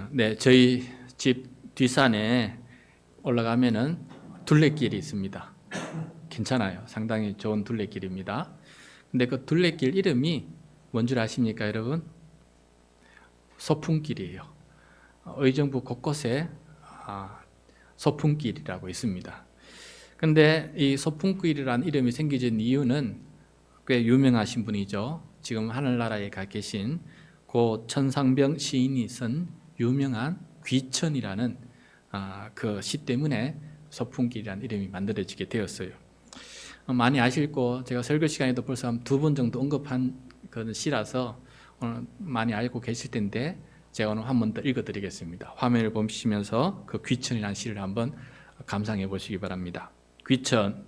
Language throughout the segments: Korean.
네, 저희 집 뒷산에 올라가면은 둘레길이 있습니다. 괜찮아요. 상당히 좋은 둘레길입니다. 근데 그 둘레길 이름이 뭔 줄 아십니까, 여러분? 소풍길이에요. 의정부 곳곳에 소풍길이라고 있습니다. 근데 이 소풍길이라는 이름이 생기진 이유는 꽤 유명하신 분이죠. 지금 하늘나라에 가 계신 고 천상병 시인이 쓴 유명한 귀천이라는 그 시 때문에 소풍길이라는 이름이 만들어지게 되었어요. 많이 아실 거 제가 설교 시간에도 벌써 한 2번 정도 언급한 그 시라서 오늘 많이 알고 계실 텐데 제가 오늘 한 번 더 읽어드리겠습니다. 화면을 보시면서 그 귀천이라는 시를 한번 감상해 보시기 바랍니다. 귀천.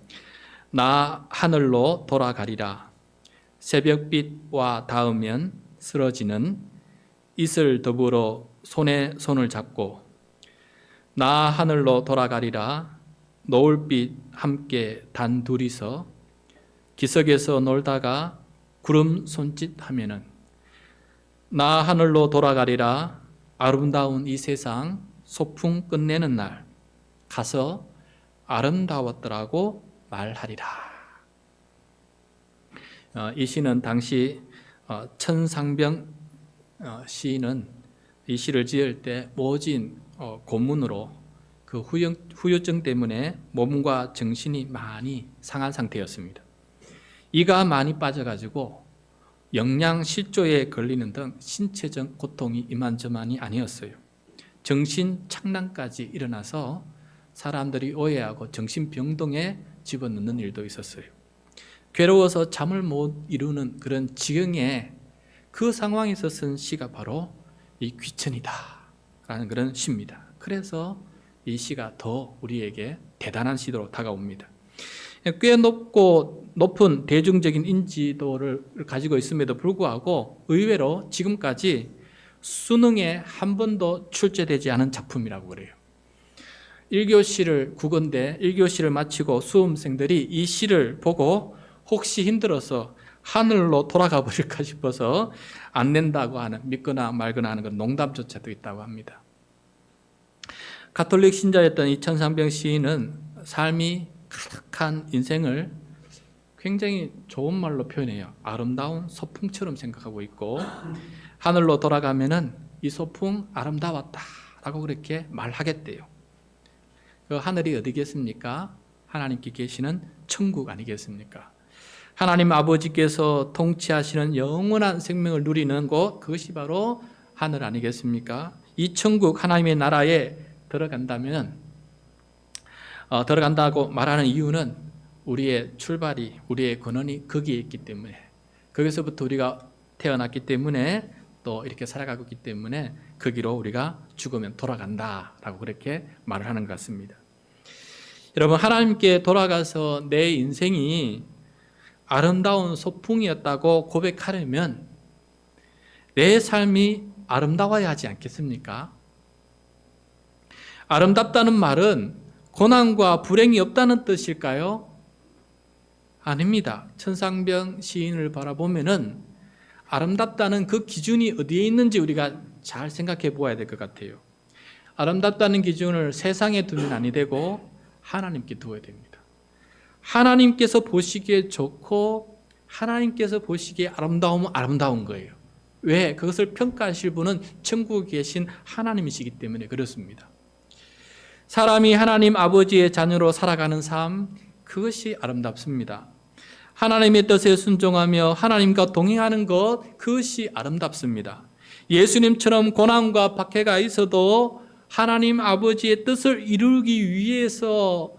나 하늘로 돌아가리라. 새벽빛과 닿으면 쓰러지는 이슬 더불어 손에 손을 잡고 나 하늘로 돌아가리라. 노을빛 함께 단 둘이서 기슭에서 놀다가 구름 손짓하면은 나 하늘로 돌아가리라. 아름다운 이 세상 소풍 끝내는 날 가서 아름다웠더라고 말하리라. 이 시는 당시 천상병 시인은 이 시를 지을 때 모진 고문으로 그 후유증 때문에 몸과 정신이 많이 상한 상태였습니다. 이가 많이 빠져가지고 영양실조에 걸리는 등 신체적 고통이 이만저만이 아니었어요. 정신 착란까지 일어나서 사람들이 오해하고 정신병동에 집어넣는 일도 있었어요. 괴로워서 잠을 못 이루는 그런 지경에 그 상황에서 쓴 시가 바로 이 귀천이다 라는 그런 시입니다. 그래서 이 시가 더 우리에게 대단한 시로 다가옵니다. 꽤 높은 대중적인 인지도를 가지고 있음에도 불구하고 의외로 지금까지 수능에 한 번도 출제되지 않은 작품이라고 그래요. 1교시를 국어인데 1교시를 마치고 수험생들이 이 시를 보고 혹시 힘들어서 하늘로 돌아가 버릴까 싶어서 안 낸다고 하는, 믿거나 말거나 하는 그런 농담조차도 있다고 합니다. 가톨릭 신자였던 이 천상병 시인은 삶이 가득한 인생을 굉장히 좋은 말로 표현해요. 아름다운 소풍처럼 생각하고 있고 하늘로 돌아가면은 이 소풍 아름다웠다 라고 그렇게 말하겠대요. 그 하늘이 어디겠습니까? 하나님께 계시는 천국 아니겠습니까? 하나님 아버지께서 통치하시는 영원한 생명을 누리는 곳, 그것이 바로 하늘 아니겠습니까? 이 천국 하나님의 나라에 들어간다고 말하는 이유는 우리의 출발이, 우리의 근원이 거기에 있기 때문에, 거기서부터 우리가 태어났기 때문에 또 이렇게 살아가고 있기 때문에 거기로 우리가 죽으면 돌아간다라고 그렇게 말을 하는 것 같습니다. 여러분, 하나님께 돌아가서 내 인생이 아름다운 소풍이었다고 고백하려면 내 삶이 아름다워야 하지 않겠습니까? 아름답다는 말은 고난과 불행이 없다는 뜻일까요? 아닙니다. 천상병 시인을 바라보면은 아름답다는 그 기준이 어디에 있는지 우리가 잘 생각해 보아야 될 것 같아요. 아름답다는 기준을 세상에 두면 아니 되고 하나님께 두어야 됩니다. 하나님께서 보시기에 좋고 하나님께서 보시기에 아름다우면 아름다운 거예요. 왜? 그것을 평가하실 분은 천국에 계신 하나님이시기 때문에 그렇습니다. 사람이 하나님 아버지의 자녀로 살아가는 삶, 그것이 아름답습니다. 하나님의 뜻에 순종하며 하나님과 동행하는 것, 그것이 아름답습니다. 예수님처럼 고난과 박해가 있어도 하나님 아버지의 뜻을 이루기 위해서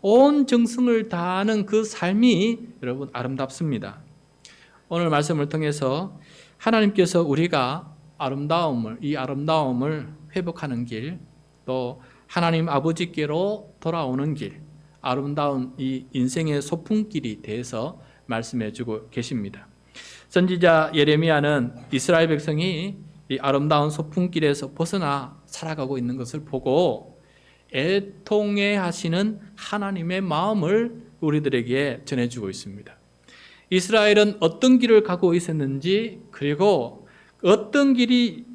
온 정성을 다하는 그 삶이 여러분 아름답습니다. 오늘 말씀을 통해서 하나님께서 우리가 이 아름다움을 회복하는 길, 또 하나님 아버지께로 돌아오는 길, 아름다운 이 인생의 소풍길이 대해서 말씀해 주고 계십니다. 선지자 예레미야는 이스라엘 백성이 이 아름다운 소풍길에서 벗어나 살아가고 있는 것을 보고 애통해 하시는 하나님의 마음을 우리들에게 전해주고 있습니다. 이스라엘은 어떤 길을 가고 있었는지, 그리고 어떤 길이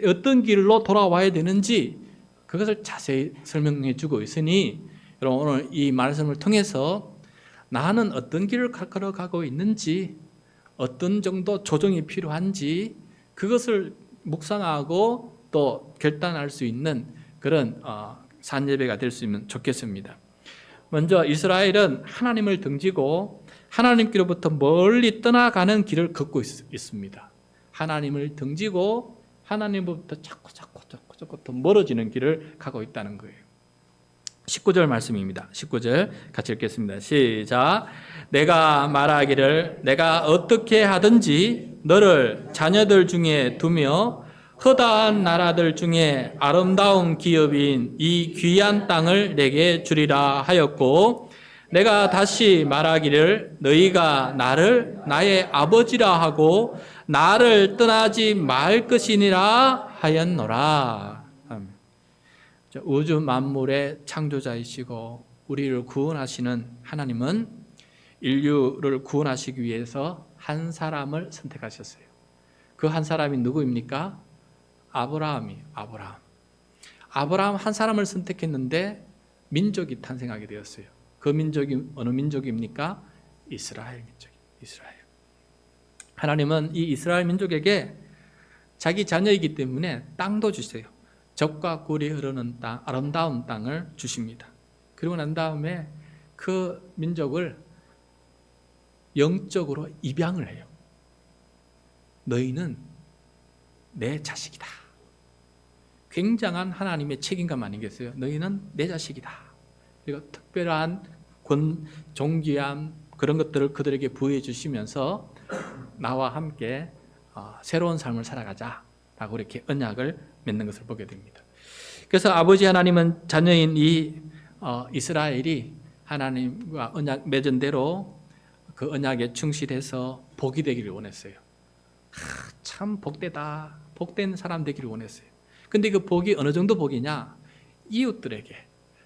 어떤 길로 돌아와야 되는지 그것을 자세히 설명해 주고 있으니 여러분 오늘 이 말씀을 통해서 나는 어떤 길을 걸어가고 있는지 어떤 정도 조정이 필요한지 그것을 묵상하고 또 결단할 수 있는 그런 산예배가 될 수 있으면 좋겠습니다. 먼저 이스라엘은 하나님을 등지고 하나님께로부터 멀리 떠나가는 길을 걷고 있습니다. 하나님을 등지고 하나님으로부터 자꾸 더 멀어지는 길을 가고 있다는 거예요. 19절 말씀입니다. 19절 같이 읽겠습니다. 시작. 내가 말하기를 내가 어떻게 하든지 너를 자녀들 중에 두며 허다한 나라들 중에 아름다운 기업인 이 귀한 땅을 내게 주리라 하였고 내가 다시 말하기를 너희가 나를 나의 아버지라 하고 나를 떠나지 말 것이니라 하였노라. 우주 만물의 창조자이시고 우리를 구원하시는 하나님은 인류를 구원하시기 위해서 한 사람을 선택하셨어요. 그 한 사람이 누구입니까? 아브라함이에요. 아브라함 한 사람을 선택했는데 민족이 탄생하게 되었어요. 그 민족이 어느 민족입니까? 이스라엘 민족이에요. 이스라엘. 하나님은 이 이스라엘 민족에게 자기 자녀이기 때문에 땅도 주세요. 젖과 꿀이 흐르는 땅, 아름다운 땅을 주십니다. 그리고 난 다음에 그 민족을 영적으로 입양을 해요. 너희는 내 자식이다. 굉장한 하나님의 책임감 아니겠어요? 너희는 내 자식이다. 그리고 특별한 존귀함 그런 것들을 그들에게 부여해 주시면서 나와 함께 새로운 삶을 살아가자라고 이렇게 언약을 맺는 것을 보게 됩니다. 그래서 아버지 하나님은 자녀인 이 이스라엘이 하나님과 언약 맺은 대로 그 언약에 충실해서 복이 되기를 원했어요. 참 복되다. 복된 사람 되기를 원했어요. 근데 그 복이 어느 정도 복이냐? 이웃들에게,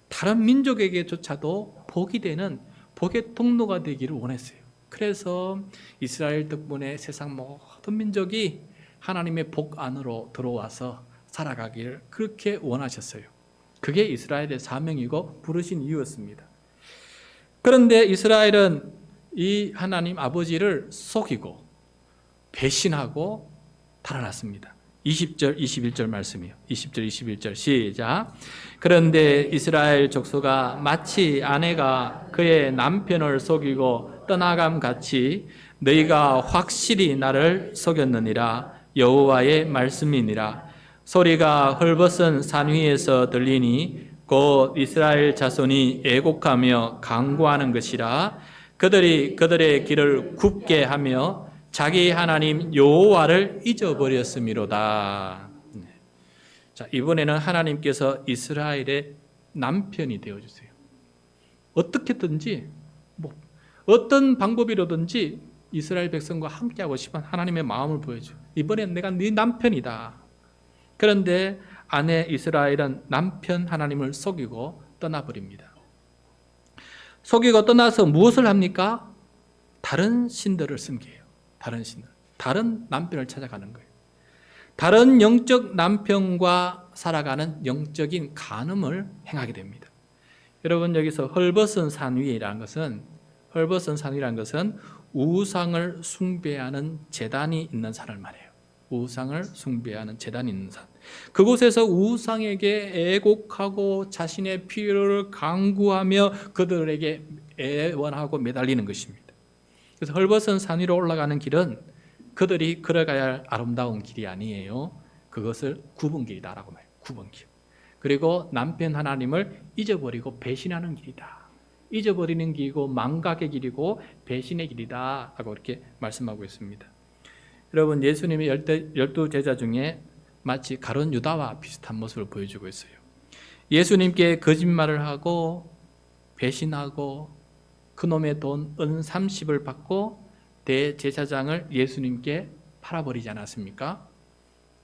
다른 민족에게조차도 복이 되는 복의 통로가 되기를 원했어요. 그래서 이스라엘 덕분에 세상 모든 민족이 하나님의 복 안으로 들어와서 살아가기를 그렇게 원하셨어요. 그게 이스라엘의 사명이고 부르신 이유였습니다. 그런데 이스라엘은 이 하나님 아버지를 속이고 배신하고 달아났습니다. 20절, 21절 말씀이에요. 20절, 21절 시작. 그런데 이스라엘 족속아 마치 아내가 그의 남편을 속이고 떠나감 같이 너희가 확실히 나를 속였느니라. 여호와의 말씀이니라. 소리가 헐벗은 산 위에서 들리니 곧 이스라엘 자손이 애곡하며 간구하는 것이라. 그들이 그들의 길을 굽게 하며 자기 하나님 여호와를 잊어버렸음이로다. 자, 이번에는 하나님께서 이스라엘의 남편이 되어주세요. 어떻게든지 어떤 방법이로든지 이스라엘 백성과 함께하고 싶은 하나님의 마음을 보여줘요. 이번엔 내가 네 남편이다. 그런데 아내 이스라엘은 남편 하나님을 속이고 떠나버립니다. 속이고 떠나서 무엇을 합니까? 다른 신들을 섬겨요. 다른 신들, 다른 남편을 찾아가는 거예요. 다른 영적 남편과 살아가는 영적인 간음을 행하게 됩니다. 여러분 여기서 헐벗은 산 위라는 것은 우상을 숭배하는 제단이 있는 산을 말해요. 우상을 숭배하는 제단이 있는 산. 그곳에서 우상에게 애곡하고 자신의 필요를 간구하며 그들에게 애원하고 매달리는 것입니다. 그래서 헐벗은 산 위로 올라가는 길은 그들이 걸어가야 할 아름다운 길이 아니에요. 그것을 굽은 길이다라고 말해요. 굽은 길. 그리고 남편 하나님을 잊어버리고 배신하는 길이다. 잊어버리는 길이고 망각의 길이고 배신의 길이다 라고 이렇게 말씀하고 있습니다. 여러분 예수님의 12제자 중에 마치 가룟 유다와 비슷한 모습을 보여주고 있어요. 예수님께 거짓말을 하고 배신하고 그놈의 돈 은 30을 받고 대제사장을 예수님께 팔아버리지 않았습니까?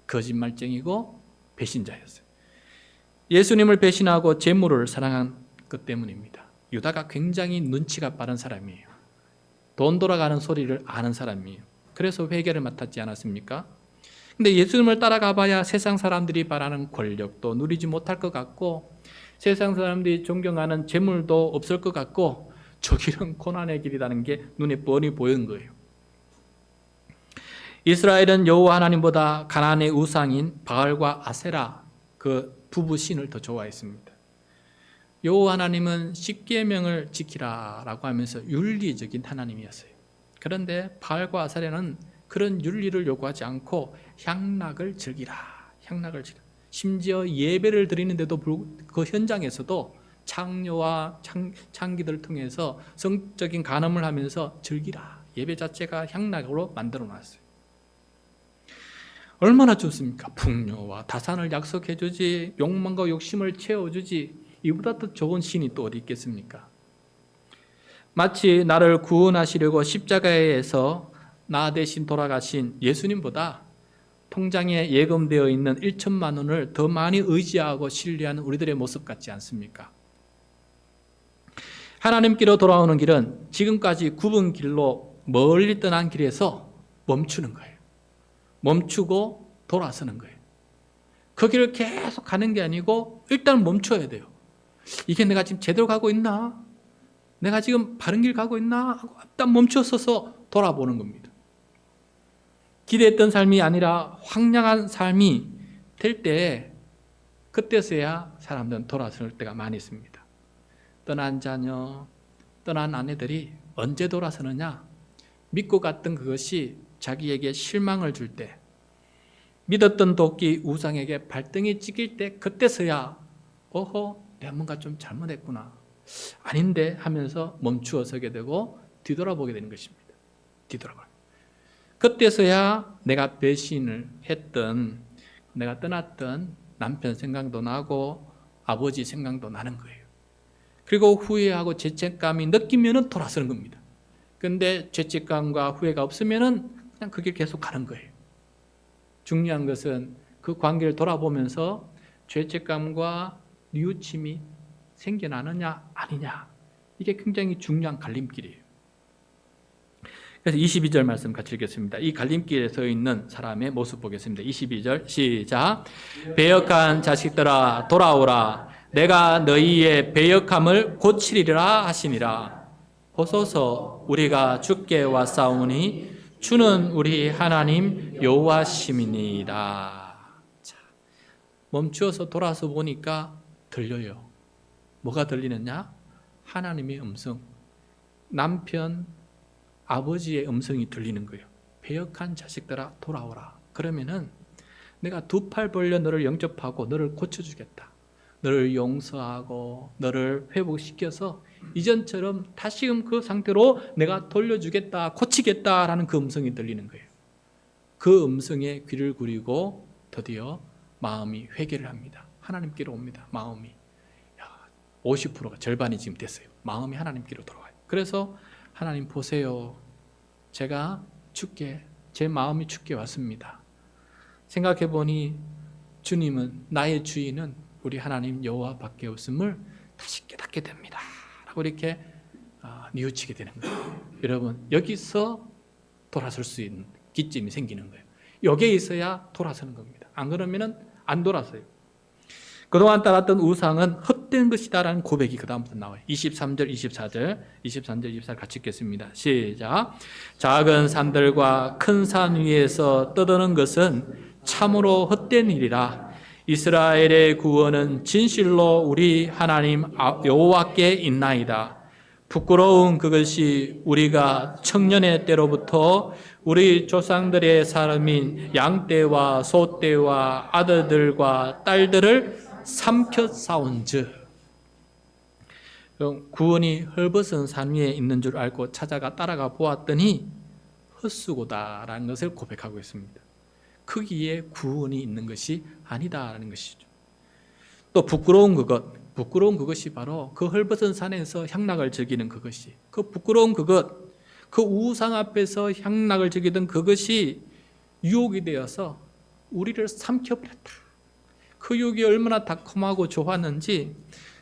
거짓말쟁이고 배신자였어요. 예수님을 배신하고 재물을 사랑한 것 때문입니다. 유다가 굉장히 눈치가 빠른 사람이에요. 돈 돌아가는 소리를 아는 사람이에요. 그래서 회개를 맡았지 않았습니까? 근데 예수님을 따라가 봐야 세상 사람들이 바라는 권력도 누리지 못할 것 같고 세상 사람들이 존경하는 재물도 없을 것 같고 저 길은 고난의 길이라는 게 눈에 뻔히 보이는 거예요. 이스라엘은 여호와 하나님보다 가나안의 우상인 바알과 아세라 그 부부 신을 더 좋아했습니다. 여호와 하나님은 십계명을 지키라라고 하면서 윤리적인 하나님이었어요. 그런데 바알과 아세라는 그런 윤리를 요구하지 않고 향락을 즐기라. 심지어 예배를 드리는데도 그 현장에서도 창녀와 창기들을 통해서 성적인 간음을 하면서 즐기라. 예배 자체가 향락으로 만들어 놨어요. 얼마나 좋습니까? 풍요와 다산을 약속해 주지, 욕망과 욕심을 채워 주지, 이보다 더 좋은 신이 또 어디 있겠습니까? 마치 나를 구원하시려고 십자가에서 나 대신 돌아가신 예수님보다 통장에 예금되어 있는 1천만 원을 더 많이 의지하고 신뢰하는 우리들의 모습 같지 않습니까? 하나님께로 돌아오는 길은 지금까지 굽은 길로 멀리 떠난 길에서 멈추는 거예요. 멈추고 돌아서는 거예요. 그 길을 계속 가는 게 아니고 일단 멈춰야 돼요. 이게 내가 지금 제대로 가고 있나? 내가 지금 바른 길 가고 있나? 하고 일단 멈춰서서 돌아보는 겁니다. 기대했던 삶이 아니라 황량한 삶이 될 때 그때서야 사람들은 돌아설 때가 많이 있습니다. 떠난 자녀, 떠난 아내들이 언제 돌아서느냐? 믿고 갔던 그것이 자기에게 실망을 줄 때, 믿었던 도끼 우상에게 발등이 찍힐 때 그때서야 내가 뭔가 좀 잘못했구나, 아닌데 하면서 멈추어 서게 되고 뒤돌아보게 되는 것입니다. 뒤돌아보는. 그때서야 내가 배신을 했던, 내가 떠났던 남편 생각도 나고 아버지 생각도 나는 거예요. 그리고 후회하고 죄책감이 느끼면은 돌아서는 겁니다. 근데 죄책감과 후회가 없으면은 그냥 그 길 계속 가는 거예요. 중요한 것은 그 관계를 돌아보면서 죄책감과 뉘우침이 생겨나느냐 아니냐, 이게 굉장히 중요한 갈림길이에요. 그래서 22절 말씀 같이 읽겠습니다. 이 갈림길에 서 있는 사람의 모습 보겠습니다. 22절 시작. 배역한 자식들아 돌아오라. 내가 너희의 배역함을 고치리라 하시니라. 보소서 우리가 주께 왔사오니 주는 우리 하나님 여호와심이니이다. 멈추어서 돌아서 보니까 들려요. 뭐가 들리느냐? 하나님의 음성, 남편, 아버지의 음성이 들리는 거예요. 배역한 자식들아 돌아오라. 그러면은 내가 두 팔 벌려 너를 영접하고 너를 고쳐주겠다. 너를 용서하고 너를 회복시켜서 이전처럼 다시금 그 상태로 내가 돌려주겠다, 고치겠다라는 그 음성이 들리는 거예요. 그 음성에 귀를 기울이고 드디어 마음이 회개를 합니다. 하나님께로 옵니다. 마음이 50%가 절반이 지금 됐어요. 마음이 하나님께로 돌아와요. 그래서 하나님 보세요. 제가 제 마음이 주께 왔습니다. 생각해 보니 주님은, 나의 주인은 우리 하나님 여호와밖에 없음을 다시 깨닫게 됩니다. 라고 이렇게 뉘우치게 되는 거예요. 여러분, 여기서 돌아설 수 있는 기점이 생기는 거예요. 여기에 있어야 돌아서는 겁니다. 안 그러면은 안 돌아서요. 그동안 따랐던 우상은 헛된 것이다라는 고백이 그 다음부터 나와요. 23절, 24절 같이 읽겠습니다. 시작. 작은 산들과 큰 산 위에서 떠드는 것은 참으로 헛된 일이라. 이스라엘의 구원은 진실로 우리 하나님 여호와께 있나이다. 부끄러운 그것이 우리가 청년의 때로부터 우리 조상들의 사람인 양떼와 소떼와 아들들과 딸들을 삼켜 싸운즉, 구원이 헐벗은 산 위에 있는 줄 알고 찾아가 따라가 보았더니 헛수고다라는 것을 고백하고 있습니다. 거기에 구원이 있는 것이 아니다라는 것이죠. 또 부끄러운 그것이 바로 그 헐벗은 산에서 향락을 즐기는 그것이, 그 부끄러운 그것, 그 우상 앞에서 향락을 즐기던 그것이 유혹이 되어서 우리를 삼켜버렸다. 그 유혹이 얼마나 달콤하고 좋았는지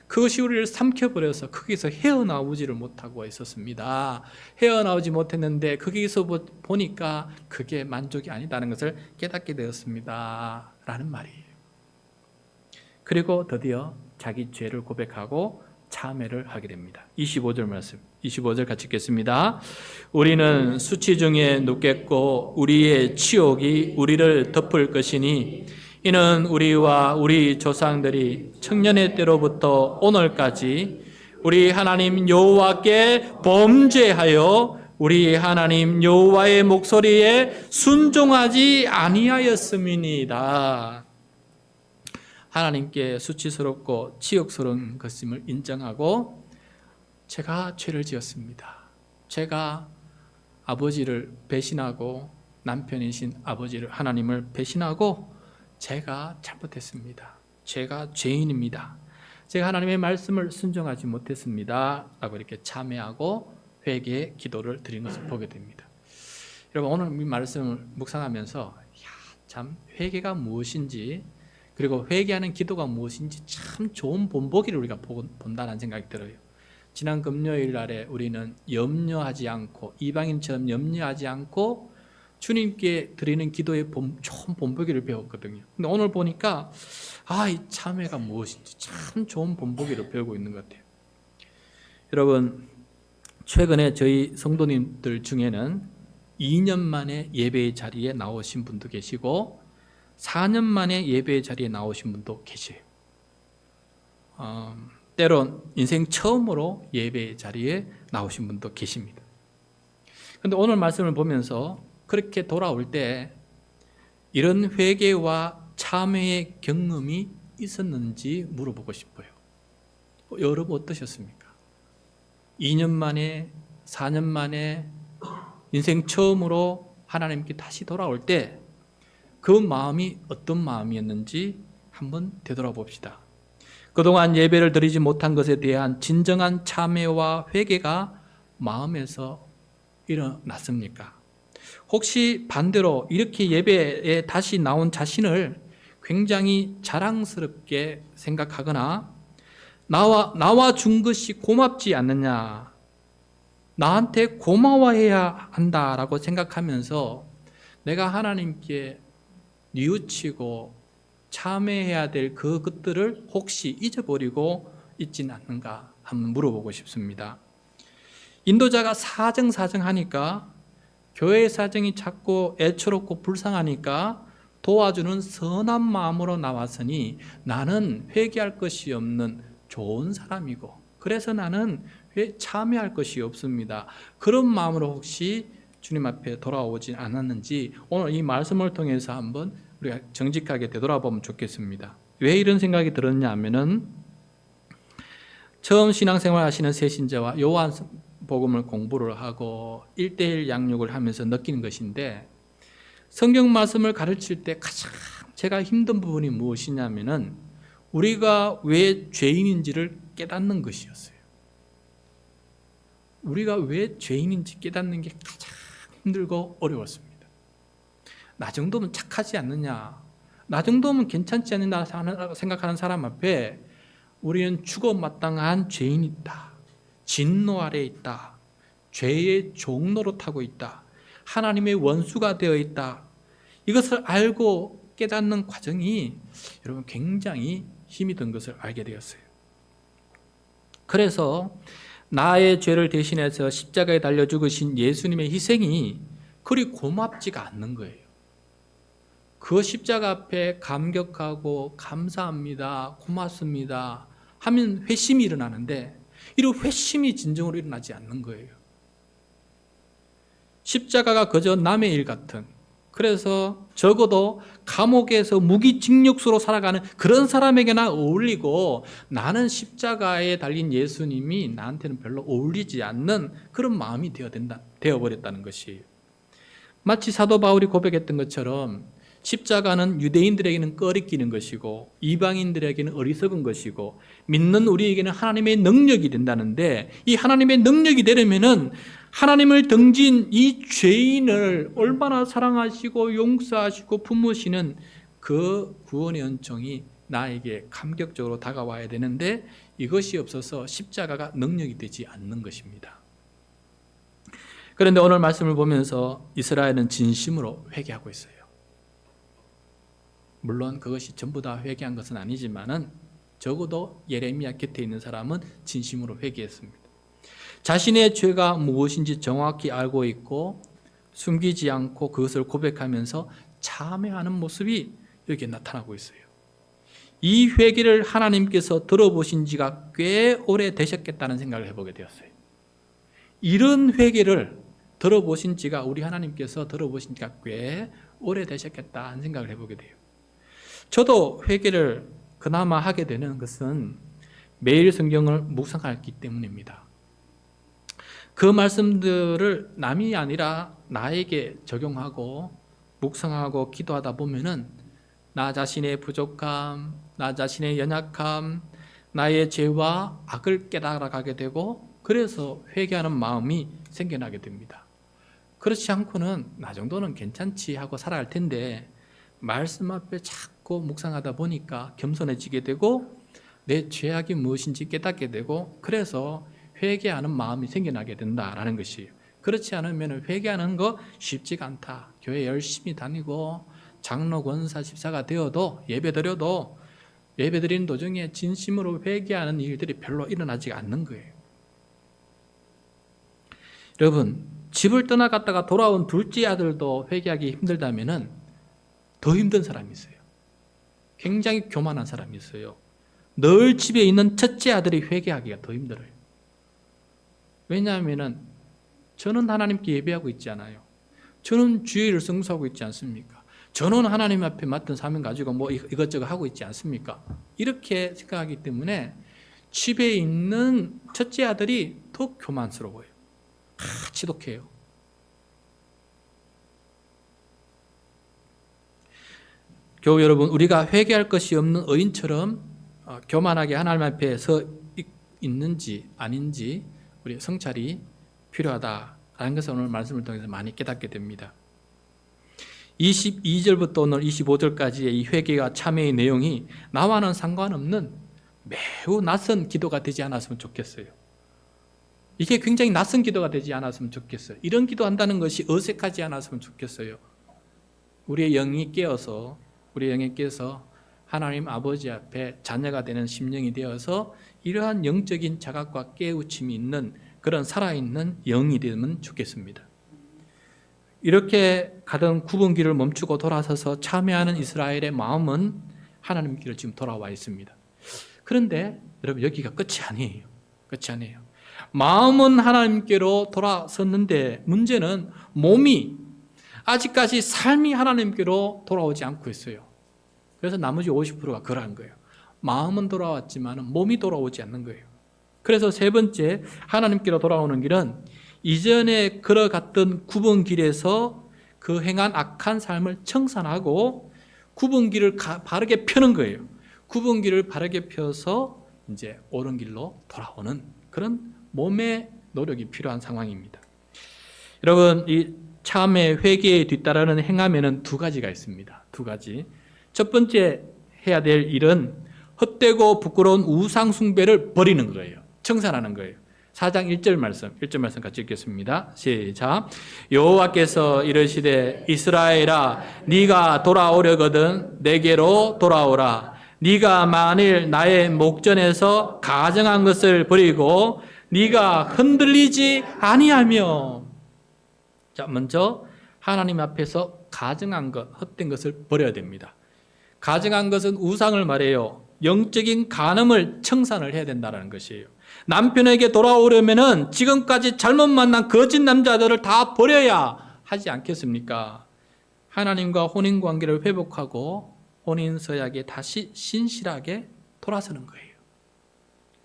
그것이 우리를 삼켜버려서 거기서 헤어나오지를 못하고 있었습니다. 헤어나오지 못했는데 거기서 보니까 그게 만족이 아니다는 것을 깨닫게 되었습니다 라는 말이에요. 그리고 드디어 자기 죄를 고백하고 참회를 하게 됩니다. 25절 말씀, 25절 같이 읽겠습니다. 우리는 수치 중에 눕겠고 우리의 치욕이 우리를 덮을 것이니 이는 우리와 우리 조상들이 청년의 때로부터 오늘까지 우리 하나님 여호와께 범죄하여 우리 하나님 여호와의 목소리에 순종하지 아니하였음이니이다. 하나님께 수치스럽고 치욕스러운 것임을 인정하고 제가 죄를 지었습니다. 제가 아버지를 배신하고 남편이신 아버지를 하나님을 배신하고 제가 잘못했습니다. 제가 죄인입니다. 제가 하나님의 말씀을 순종하지 못했습니다 라고 이렇게 참회하고 회개 기도를 드린 것을 보게 됩니다. 여러분, 오늘 이 말씀을 묵상하면서 참 회개가 무엇인지, 그리고 회개하는 기도가 무엇인지 참 좋은 본보기를 우리가 본다는 생각이 들어요. 지난 금요일 날에 우리는 염려하지 않고, 이방인처럼 염려하지 않고 주님께 드리는 기도의 좋은 본보기를 배웠거든요. 근데 오늘 보니까 이 참회가 무엇인지 참 좋은 본보기를 배우고 있는 것 같아요. 여러분, 최근에 저희 성도님들 중에는 2년 만에 예배의 자리에 나오신 분도 계시고 4년 만에 예배의 자리에 나오신 분도 계세요. 때론 인생 처음으로 예배의 자리에 나오신 분도 계십니다. 그런데 오늘 말씀을 보면서 그렇게 돌아올 때 이런 회개와 참회의 경험이 있었는지 물어보고 싶어요. 여러분 어떠셨습니까? 2년 만에, 4년 만에 인생 처음으로 하나님께 다시 돌아올 때 그 마음이 어떤 마음이었는지 한번 되돌아봅시다. 그동안 예배를 드리지 못한 것에 대한 진정한 참회와 회개가 마음에서 일어났습니까? 혹시 반대로 이렇게 예배에 다시 나온 자신을 굉장히 자랑스럽게 생각하거나 나와 준 것이 고맙지 않느냐, 나한테 고마워해야 한다라고 생각하면서 내가 하나님께 뉘우치고 참회해야 될 그것들을 혹시 잊어버리고 있지는 않는가 한번 물어보고 싶습니다. 인도자가 사정하니까, 교회의 사정이 자꾸 애처롭고 불쌍하니까 도와주는 선한 마음으로 나왔으니 나는 회개할 것이 없는 좋은 사람이고, 그래서 나는 참회할 것이 없습니다. 그런 마음으로 혹시 주님 앞에 돌아오지 않았는지 오늘 이 말씀을 통해서 한번 우리가 정직하게 되돌아보면 좋겠습니다. 왜 이런 생각이 들었냐 하면은, 처음 신앙생활 하시는 새신자와 요한복음을 공부를 하고 1:1 양육을 하면서 느끼는 것인데, 성경 말씀을 가르칠 때 가장 제가 힘든 부분이 무엇이냐면은 우리가 왜 죄인인지를 깨닫는 것이었어요. 우리가 왜 죄인인지 깨닫는 게 가장 힘들고 어려웠습니다. 나 정도면 착하지 않느냐, 나 정도면 괜찮지 않느냐 생각하는 사람 앞에 우리는 죽어 마땅한 죄인이다, 진노 아래에 있다, 죄의 종로로 타고 있다, 하나님의 원수가 되어 있다, 이것을 알고 깨닫는 과정이 여러분 굉장히 힘이 든 것을 알게 되었어요. 그래서 나의 죄를 대신해서 십자가에 달려 죽으신 예수님의 희생이 그리 고맙지가 않는 거예요. 그 십자가 앞에 감격하고 감사합니다, 고맙습니다 하면 회심이 일어나는데, 이런 회심이 진정으로 일어나지 않는 거예요. 십자가가 그저 남의 일 같은, 그래서 적어도 감옥에서 무기징역수로 살아가는 그런 사람에게나 어울리고, 나는 십자가에 달린 예수님이 나한테는 별로 어울리지 않는 그런 마음이 되어버렸다는 것이에요. 마치 사도 바울이 고백했던 것처럼 십자가는 유대인들에게는 꺼리끼는 것이고 이방인들에게는 어리석은 것이고 믿는 우리에게는 하나님의 능력이 된다는데, 이 하나님의 능력이 되려면은 하나님을 등진 이 죄인을 얼마나 사랑하시고 용서하시고 품으시는 그 구원의 은총이 나에게 감격적으로 다가와야 되는데 이것이 없어서 십자가가 능력이 되지 않는 것입니다. 그런데 오늘 말씀을 보면서 이스라엘은 진심으로 회개하고 있어요. 물론 그것이 전부 다 회개한 것은 아니지만은 적어도 예레미야 곁에 있는 사람은 진심으로 회개했습니다. 자신의 죄가 무엇인지 정확히 알고 있고 숨기지 않고 그것을 고백하면서 참회하는 모습이 여기에 나타나고 있어요. 이 회개를 하나님께서 들어보신 지가 꽤 오래 되셨겠다는 생각을 해보게 되었어요. 이런 회개를 들어보신 지가 우리 하나님께서 들어보신 지가 꽤 오래 되셨겠다 하는 생각을 해보게 돼요. 저도 회개를 그나마 하게 되는 것은 매일 성경을 묵상하기 때문입니다. 그 말씀들을 남이 아니라 나에게 적용하고 묵상하고 기도하다 보면은 나 자신의 부족함, 나 자신의 연약함, 나의 죄와 악을 깨달아가게 되고 그래서 회개하는 마음이 생겨나게 됩니다. 그렇지 않고는 나 정도는 괜찮지 하고 살아갈 텐데 말씀 앞에 자꾸 묵상하다 보니까 겸손해지게 되고 내 죄악이 무엇인지 깨닫게 되고 그래서 회개하는 마음이 생겨나게 된다라는 것이에요. 그렇지 않으면 회개하는 거 쉽지가 않다. 교회 열심히 다니고 장로, 권사, 집사가 되어도 예배드려도 예배드리는 도중에 진심으로 회개하는 일들이 별로 일어나지 않는 거예요. 여러분, 집을 떠나갔다가 돌아온 둘째 아들도 회개하기 힘들다면 더 힘든 사람이 있어요. 굉장히 교만한 사람이 있어요. 늘 집에 있는 첫째 아들이 회개하기가 더 힘들어요. 왜냐하면 저는 하나님께 예배하고 있지 않아요. 저는 주의를 성수하고 있지 않습니까? 저는 하나님 앞에 맡은 사명 가지고 뭐 이것저것 하고 있지 않습니까? 이렇게 생각하기 때문에 집에 있는 첫째 아들이 더 교만스러워요. 지독해요. 교우 여러분, 우리가 회개할 것이 없는 의인처럼 교만하게 하나님 앞에 서 있는지 아닌지 우리 성찰이 필요하다라는 것을 오늘 말씀을 통해서 많이 깨닫게 됩니다. 22절부터 오늘 25절까지의 이 회개와 참회의 내용이 나와는 상관없는 매우 낯선 기도가 되지 않았으면 좋겠어요. 이게 굉장히 낯선 기도가 되지 않았으면 좋겠어요. 이런 기도한다는 것이 어색하지 않았으면 좋겠어요. 우리의 영이 깨어서 하나님 아버지 앞에 자녀가 되는 심령이 되어서 이러한 영적인 자각과 깨우침이 있는 그런 살아있는 영이 되면 좋겠습니다. 이렇게 가던 구분기를 멈추고 돌아서서 참회하는 이스라엘의 마음은 하나님 길을 지금 돌아와 있습니다. 그런데 여러분, 여기가 끝이 아니에요. 끝이 아니에요. 마음은 하나님께로 돌아섰는데 문제는 몸이 아직까지 삶이 하나님께로 돌아오지 않고 있어요. 그래서 나머지 50%가 그러한 거예요. 마음은 돌아왔지만 몸이 돌아오지 않는 거예요. 그래서 세 번째, 하나님께로 돌아오는 길은 이전에 걸어갔던 구분길에서 그 행한 악한 삶을 청산하고 구분길을 바르게 펴는 거예요. 구분길을 바르게 펴서 이제 옳은 길로 돌아오는 그런 몸의 노력이 필요한 상황입니다. 여러분, 이 참회, 회개에 뒤따르는 행함에는 두 가지가 있습니다. 두 가지. 첫 번째 해야 될 일은 헛되고 부끄러운 우상 숭배를 버리는 거예요. 청산하는 거예요. 4장 1절 말씀 같이 읽겠습니다. 시작. 여호와께서 이르시되 이스라엘아 네가 돌아오려거든 내게로 돌아오라. 네가 만일 나의 목전에서 가증한 것을 버리고 네가 흔들리지 아니하며. 자, 먼저 하나님 앞에서 가증한 것, 헛된 것을 버려야 됩니다. 가증한 것은 우상을 말해요. 영적인 간음을 청산을 해야 된다는 것이에요. 남편에게 돌아오려면은 지금까지 잘못 만난 거짓 남자들을 다 버려야 하지 않겠습니까? 하나님과 혼인 관계를 회복하고 혼인 서약에 다시 신실하게 돌아서는 거예요.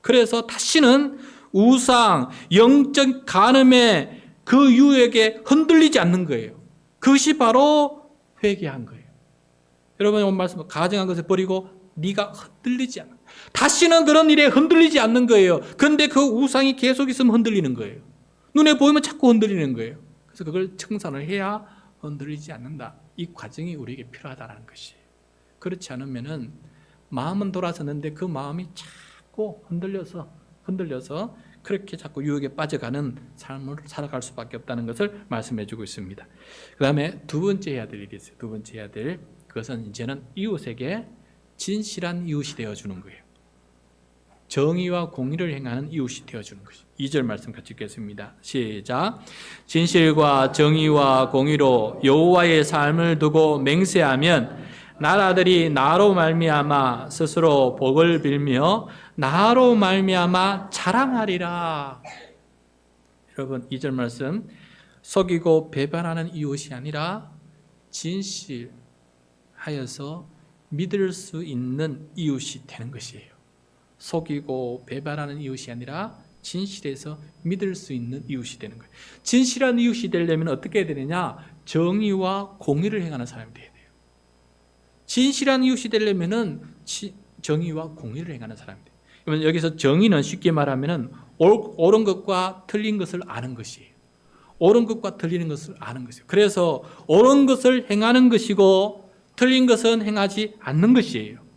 그래서 다시는 우상, 영적 간음의 그 유혹에 흔들리지 않는 거예요. 그것이 바로 회개한 거예요. 여러분, 오늘 말씀 가증한 것을 버리고 네가 흔들리지 않아. 다시는 그런 일에 흔들리지 않는 거예요. 그런데 그 우상이 계속 있으면 흔들리는 거예요. 눈에 보이면 자꾸 흔들리는 거예요. 그래서 그걸 청산을 해야 흔들리지 않는다. 이 과정이 우리에게 필요하다는 것이에요. 그렇지 않으면은 마음은 돌아섰는데 그 마음이 자꾸 흔들려서 그렇게 자꾸 유혹에 빠져가는 삶을 살아갈 수밖에 없다는 것을 말씀해 주고 있습니다. 그 다음에 두 번째 해야 될 일이 있어요. 두 번째 해야 될 그것은 이제는 이웃에게 진실한 이웃이 되어주는 거예요. 정의와 공의를 행하는 이웃이 되어주는 것이죠. 2절 말씀 같이 읽겠습니다. 시작. 진실과 정의와 공의로 여호와의 삶을 두고 맹세하면 나라들이 나로 말미암아 스스로 복을 빌며 나로 말미암아 자랑하리라. 여러분 2절 말씀, 속이고 배반하는 이웃이 아니라 진실하여서 믿을 수 있는 이웃이 되는 것이에요. 속이고 배반하는 이웃이 아니라 진실해서 믿을 수 있는 이웃이 되는 거예요. 진실한 이웃이 되려면 어떻게 해야 되느냐? 정의와 공의를 행하는 사람이 돼야 돼요. 진실한 이웃이 되려면 정의와 공의를 행하는 사람이 돼요. 여기서 정의는 쉽게 말하면 옳은 것과 틀린 것을 아는 것이에요. 옳은 것과 틀리는 것을 아는 것이에요. 그래서 옳은 것을 행하는 것이고 틀린 것은 행하지 않는 것이에요.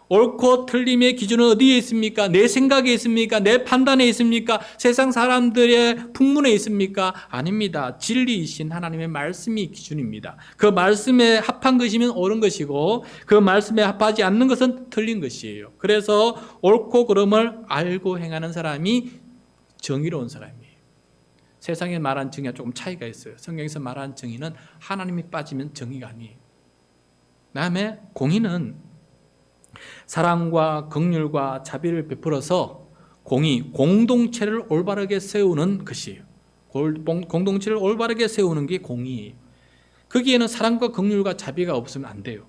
옳고 틀림의 기준은 어디에 있습니까? 내 생각에 있습니까? 내 판단에 있습니까? 세상 사람들의 풍문에 있습니까? 아닙니다. 진리이신 하나님의 말씀이 기준입니다. 그 말씀에 합한 것이면 옳은 것이고 그 말씀에 합하지 않는 것은 틀린 것이에요. 그래서 옳고 그름을 알고 행하는 사람이 정의로운 사람이에요. 세상에 말한 정의가 조금 차이가 있어요. 성경에서 말한 정의는 하나님이 빠지면 정의가 아니에요. 그다음에 공의는 사랑과 긍휼과 자비를 베풀어서 공동체를 올바르게 세우는 것이에요. 공동체를 올바르게 세우는 게 공의예요. 거기에는 사랑과 긍휼과 자비가 없으면 안 돼요.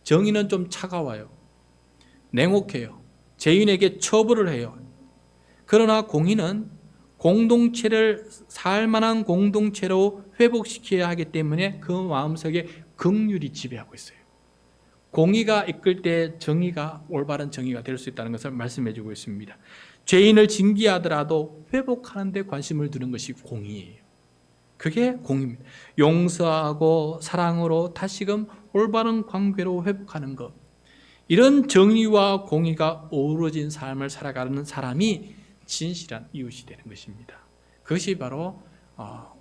정의는 좀 차가워요. 냉혹해요. 죄인에게 처벌을 해요. 그러나 공의는 공동체를 살만한 공동체로 회복시켜야 하기 때문에 그 마음속에 긍휼이 지배하고 있어요. 공의가 이끌 때 정의가 올바른 정의가 될 수 있다는 것을 말씀해 주고 있습니다. 죄인을 징계하더라도 회복하는 데 관심을 두는 것이 공의예요. 그게 공의입니다. 용서하고 사랑으로 다시금 올바른 관계로 회복하는 것. 이런 정의와 공의가 어우러진 삶을 살아가는 사람이 진실한 이웃이 되는 것입니다. 그것이 바로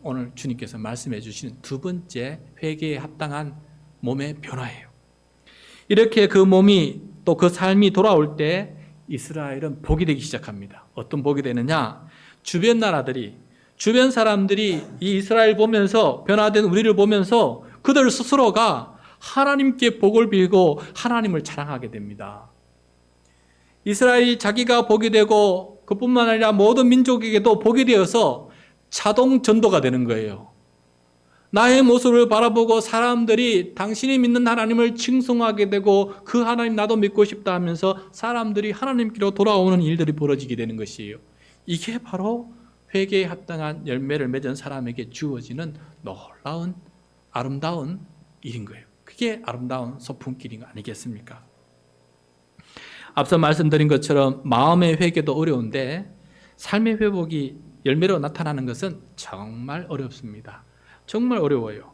오늘 주님께서 말씀해 주시는 두 번째 회개에 합당한 몸의 변화예요. 이렇게 그 몸이 또 그 삶이 돌아올 때 이스라엘은 복이 되기 시작합니다. 어떤 복이 되느냐? 주변 나라들이, 주변 사람들이 이 이스라엘 보면서, 변화된 우리를 보면서 그들 스스로가 하나님께 복을 빌고 하나님을 자랑하게 됩니다. 이스라엘이 자기가 복이 되고 그뿐만 아니라 모든 민족에게도 복이 되어서 자동 전도가 되는 거예요. 나의 모습을 바라보고 사람들이 당신이 믿는 하나님을 칭송하게 되고 그 하나님 나도 믿고 싶다 하면서 사람들이 하나님께로 돌아오는 일들이 벌어지게 되는 것이에요. 이게 바로 회개에 합당한 열매를 맺은 사람에게 주어지는 놀라운 아름다운 일인 거예요. 그게 아름다운 소풍길인 거 아니겠습니까? 앞서 말씀드린 것처럼 마음의 회개도 어려운데 삶의 회복이 열매로 나타나는 것은 정말 어렵습니다. 정말 어려워요.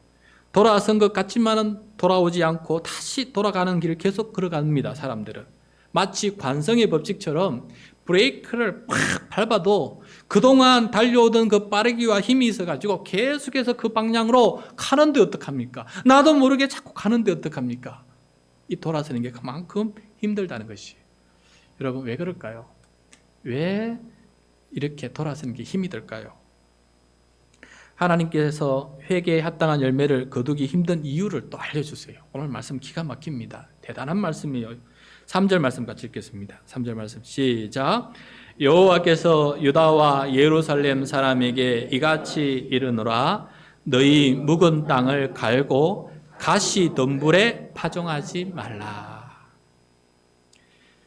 돌아선 것 같지만은 돌아오지 않고 다시 돌아가는 길을 계속 걸어갑니다. 사람들은 마치 관성의 법칙처럼 브레이크를 팍 밟아도 그동안 달려오던 그 빠르기와 힘이 있어가지고 계속해서 그 방향으로 가는데 어떡합니까? 나도 모르게 자꾸 가는데 어떡합니까? 이 돌아서는 게 그만큼 힘들다는 것이에요. 여러분 왜 그럴까요? 왜 이렇게 돌아서는 게 힘이 들까요? 하나님께서 회개에 합당한 열매를 거두기 힘든 이유를 또 알려주세요. 오늘 말씀 기가 막힙니다. 대단한 말씀이에요. 3절 말씀 같이 읽겠습니다. 3절 말씀 시작. 여호와께서 유다와 예루살렘 사람에게 이같이 이르노라. 너희 묵은 땅을 갈고 가시덤불에 파종하지 말라.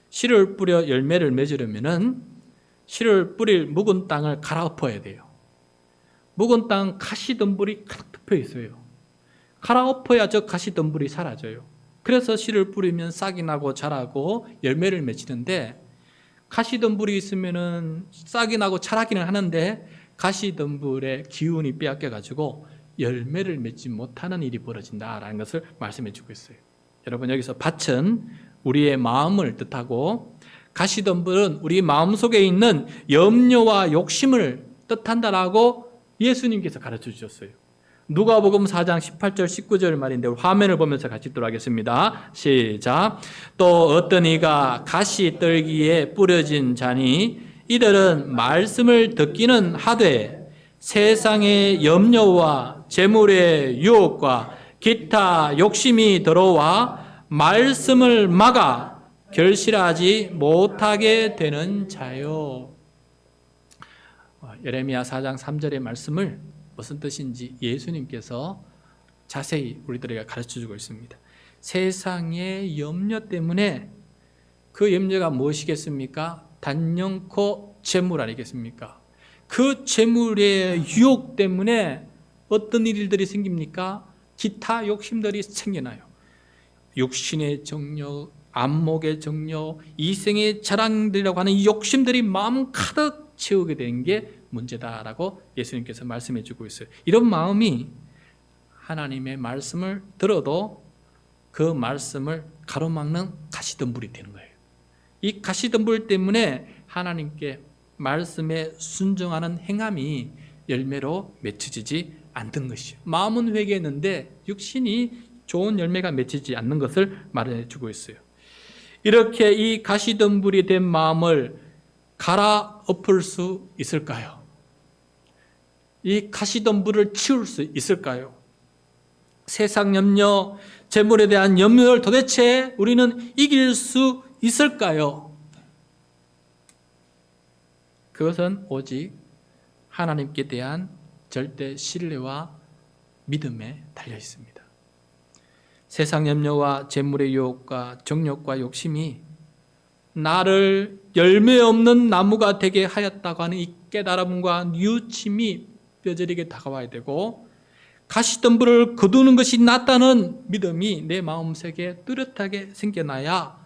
씨를 뿌려 열매를 맺으려면은 씨를 뿌릴 묵은 땅을 갈아엎어야 돼요. 묵은 땅 가시덤불이 가득 덮여 있어요. 갈아엎어야 저 가시덤불이 사라져요. 그래서 씨를 뿌리면 싹이 나고 자라고 열매를 맺히는데 가시덤불이 있으면은 싹이 나고 자라기는 하는데 가시덤불의 기운이 빼앗겨 가지고 열매를 맺지 못하는 일이 벌어진다라는 것을 말씀해 주고 있어요. 여러분 여기서 밭은 우리의 마음을 뜻하고 가시덤불은 우리 마음속에 있는 염려와 욕심을 뜻한다라고 예수님께서 가르쳐 주셨어요. 누가복음 4장 18절 19절 말인데 화면을 보면서 같이 읽도록 하겠습니다. 시작. 또 어떤 이가 가시떨기에 뿌려진 자니 이들은 말씀을 듣기는 하되 세상의 염려와 재물의 유혹과 기타 욕심이 들어와 말씀을 막아 결실하지 못하게 되는 자요. 예레미야 4장 3절의 말씀을 무슨 뜻인지 예수님께서 자세히 우리들에게 가르쳐주고 있습니다. 세상의 염려 때문에 그 염려가 무엇이겠습니까? 단연코 재물 아니겠습니까? 그 재물의 유혹 때문에 어떤 일들이 생깁니까? 기타 욕심들이 생겨나요. 육신의 정욕, 안목의 정욕, 이생의 자랑들이라고 하는 이 욕심들이 마음 가득 채우게 되는 게 문제다라고 예수님께서 말씀해 주고 있어요. 이런 마음이 하나님의 말씀을 들어도 그 말씀을 가로막는 가시덤불이 되는 거예요. 이 가시덤불 때문에 하나님께 말씀에 순종하는 행함이 열매로 맺혀지지 않던 것이요. 마음은 회개했는데 육신이 좋은 열매가 맺히지 않는 것을 말해 주고 있어요. 이렇게 이 가시덤불이 된 마음을 갈아엎을 수 있을까요? 이 가시덤불을 치울 수 있을까요? 세상 염려, 재물에 대한 염려를 도대체 우리는 이길 수 있을까요? 그것은 오직 하나님께 대한 절대 신뢰와 믿음에 달려 있습니다. 세상 염려와 재물의 유혹과 정욕과 욕심이 나를 열매 없는 나무가 되게 하였다고 하는 이 깨달음과 뉘우침이 뼈저리게 다가와야 되고 가시덤불을 거두는 것이 낫다는 믿음이 내 마음속에 뚜렷하게 생겨나야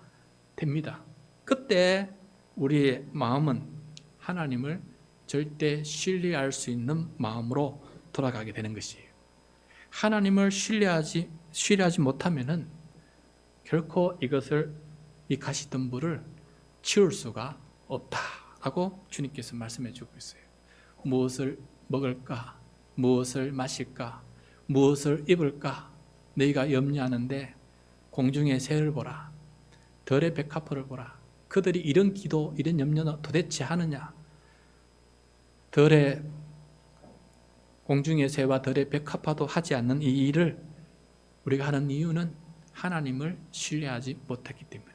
됩니다. 그때 우리의 마음은 하나님을 절대 신뢰할 수 있는 마음으로 돌아가게 되는 것이에요. 하나님을 신뢰하지 못하면은 결코 이 가시덤불을 치울 수가 없다라고 주님께서 말씀해 주고 있어요. 무엇을 먹을까? 무엇을 마실까? 무엇을 입을까? 너희가 염려하는데 공중의 새를 보라. 들의 백합화를 보라. 그들이 이런 기도, 이런 염려는 도대체 하느냐? 공중의 새와 들의 백합화도 하지 않는 이 일을 우리가 하는 이유는 하나님을 신뢰하지 못했기 때문에.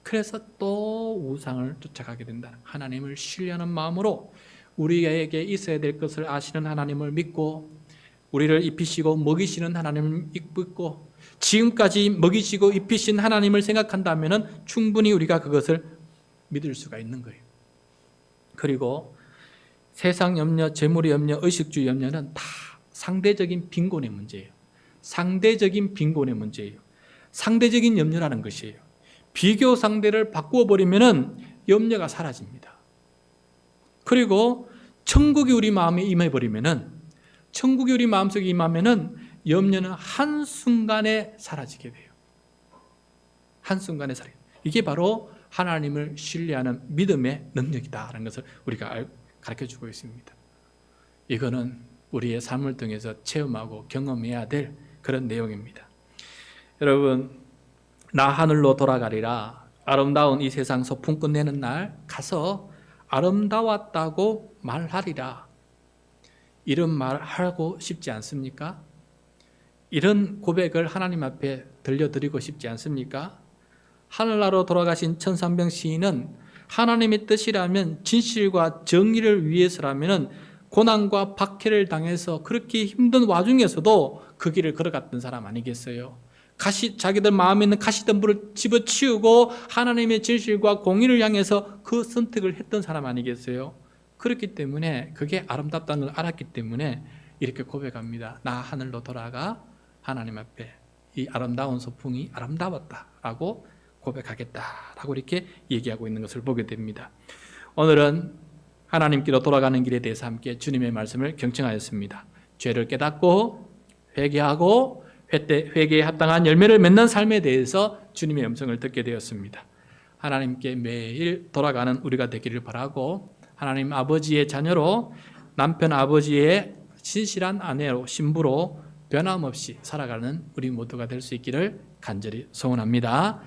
그래서 또 우상을 쫓아가게 된다. 하나님을 신뢰하는 마음으로 우리에게 있어야 될 것을 아시는 하나님을 믿고 우리를 입히시고 먹이시는 하나님을 믿고 지금까지 먹이시고 입히신 하나님을 생각한다면 충분히 우리가 그것을 믿을 수가 있는 거예요. 그리고 세상 염려, 재물의 염려, 의식주의 염려는 다 상대적인 빈곤의 문제예요. 상대적인 빈곤의 문제예요. 상대적인 염려라는 것이에요. 비교 상대를 바꾸어 버리면은 염려가 사라집니다. 그리고 천국이 우리 마음에 임해 버리면은 천국이 우리 마음속에 임하면은 염려는 한순간에 사라지게 돼요. 한순간에 사라져요. 이게 바로 하나님을 신뢰하는 믿음의 능력이다라는 것을 우리가 가르쳐 주고 있습니다. 이거는 우리의 삶을 통해서 체험하고 경험해야 될 그런 내용입니다. 여러분, 나 하늘로 돌아가리라. 아름다운 이 세상 소풍 끝내는 날 가서 아름다웠다고 말하리라. 이런 말 하고 싶지 않습니까? 이런 고백을 하나님 앞에 들려드리고 싶지 않습니까? 하늘나라로 돌아가신 천상병 시인은 하나님의 뜻이라면 진실과 정의를 위해서라면 고난과 박해를 당해서 그렇게 힘든 와중에서도 그 길을 걸어갔던 사람 아니겠어요? 자기들 마음에 있는 가시덤불을 집어치우고 하나님의 진실과 공의를 향해서 그 선택을 했던 사람 아니겠어요? 그렇기 때문에 그게 아름답다는 걸 알았기 때문에 이렇게 고백합니다. 나 하늘로 돌아가 하나님 앞에 이 아름다운 소풍이 아름다웠다라고 고백하겠다라고 이렇게 얘기하고 있는 것을 보게 됩니다. 오늘은 하나님께로 돌아가는 길에 대해서 함께 주님의 말씀을 경청하였습니다. 죄를 깨닫고 회개하고 회개에 합당한 열매를 맺는 삶에 대해서 주님의 음성을 듣게 되었습니다. 하나님께 매일 돌아가는 우리가 되기를 바라고, 하나님 아버지의 자녀로, 남편 아버지의 신실한 아내로, 신부로 변함없이 살아가는 우리 모두가 될 수 있기를 간절히 소원합니다.